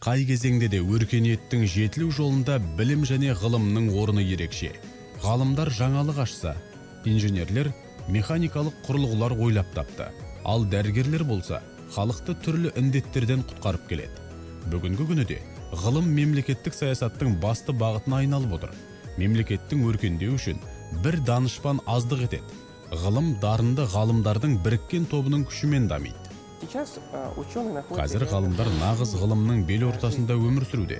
қай кезеңде де өркениеттің жетілу жолында білім және ғылымның орны ерекше. Ғалымдар жаңалық ашса, инженерлер механикалық құрылғылар ойлап тапты. Ал дәрігерлер болса, халықты түрлі індеттерден құтқарып келеді. Бүгінгі күніде ғылым мемлекеттік саясаттың басты бағытына айналып отыр. Мемлекеттің өркендеуі үшін бір данышпан аздық етеді. Ғылым дарынды ғалымдардың біріккен тобының күшімен дамиды. Қазір ғалымдар нағыз ғылымның бел ортасында өмір сүруде.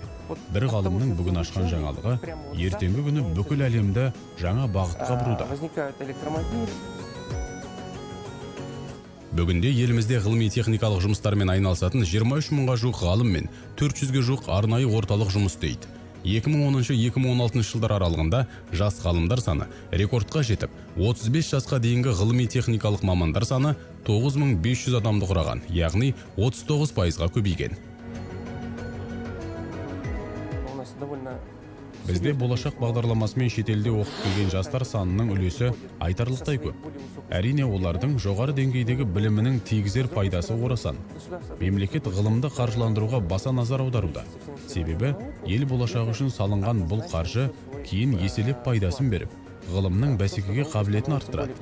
Бір ғалымның бүгін ашқан жаңалығы ертеңгі күні бүкіл әлемді жаңа бағытқа бұруда. Бүгінде елімізде ғылыми техникалық жұмыстармен айналысатын 23 мыңға жуық ғалым мен 400-ге жуық арнайы орталық жұмыс істейді. 2010-2016 жылдар аралығында жас ғалымдар саны рекордқа жетіп, 35 жасқа дейінгі ғылыми техникалық мамандар саны 9500 адамды құраған, яғни 39%-ға көбейген. Бізде болашақ бағдарламасымен шетелде оқып келген жастар санының үлесі айтарлықтай көп. Әрине олардың жоғары деңгейдегі білімінің тигізер пайдасы орасан. Мемлекет ғылымды қаржыландыруға баса назар аударуда. Себебі ел болашағы үшін салынған бұл қаржы кейін еселеп пайдасын беріп, ғылымның бәсекеге қабілетін арттырады.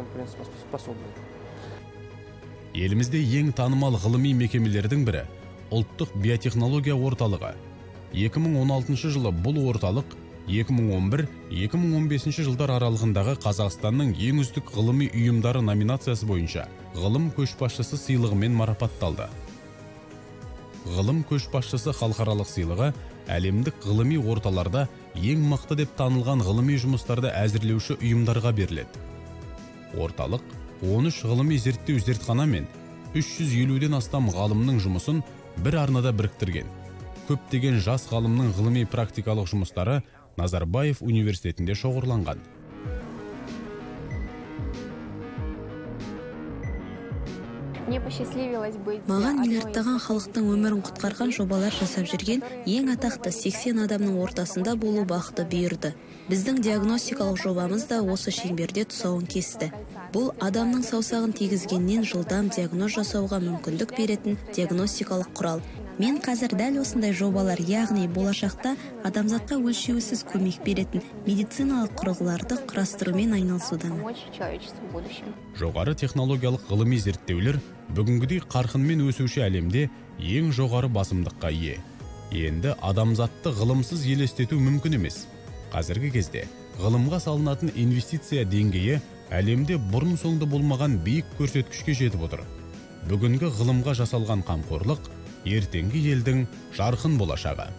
Елімізде ең танымал ғылыми мекемелердің бірі ұлттық биотехнология орталығы. 2016 жылы бұл орталық 2011-2015 жылдар аралығындағы Қазақстанның ең үздік ғылыми ұйымдары номинациясы бойынша ғылым көшбасшысы сыйлығымен марапатталды. Ғылым көшбасшысы халықаралық сыйлығы әлемдік ғылыми орталарда ең мықты деп танылған ғылыми жұмыстарды әзірлеуші ұйымдарға беріледі. Орталық 13 ғылыми зерттеу зертхана мен 350-ден астам ғалымның жұмысын бір арнада біріктірген. Көптеген жас ғалымның ғылыми практикалық жұмыстары Назарбаев университетінде шоғырланған. Маған миллиардтаған халықтың өмірін құтқарған жобалар жасап жүрген ең атақты 80 адамның ортасында болу бақыты бұйырды. Біздің диагностикалық жобамыз да осы шеңберде тұсауын кесті. Бұл адамның саусағын тигізгеннен жылдам диагноз жасауға мүмкіндік беретін диагностикалық құрал. Мен қазір дәл осындай жобалар, яғни болашақта адамзатқа өлшеусіз көмек беретін медициналық құрылғыларды құрастырумен айналысудамын. Жоғары технологиялық ғылыми зерттеулер бүгінгідей қарқынмен өсуші әлемде ең жоғары басымдыққа ие. Енді адамзатты ғылымсыз елестету мүмкін емес. Қазіргі кезде ғылымға салынатын инвестиция деңгейі әлемде бұрын соңды болмаған биік көрсеткішке жетіп отыр. Бүгінгі ғылымға жасалған қамқорлық ертеңгі елдің жарқын болашағы.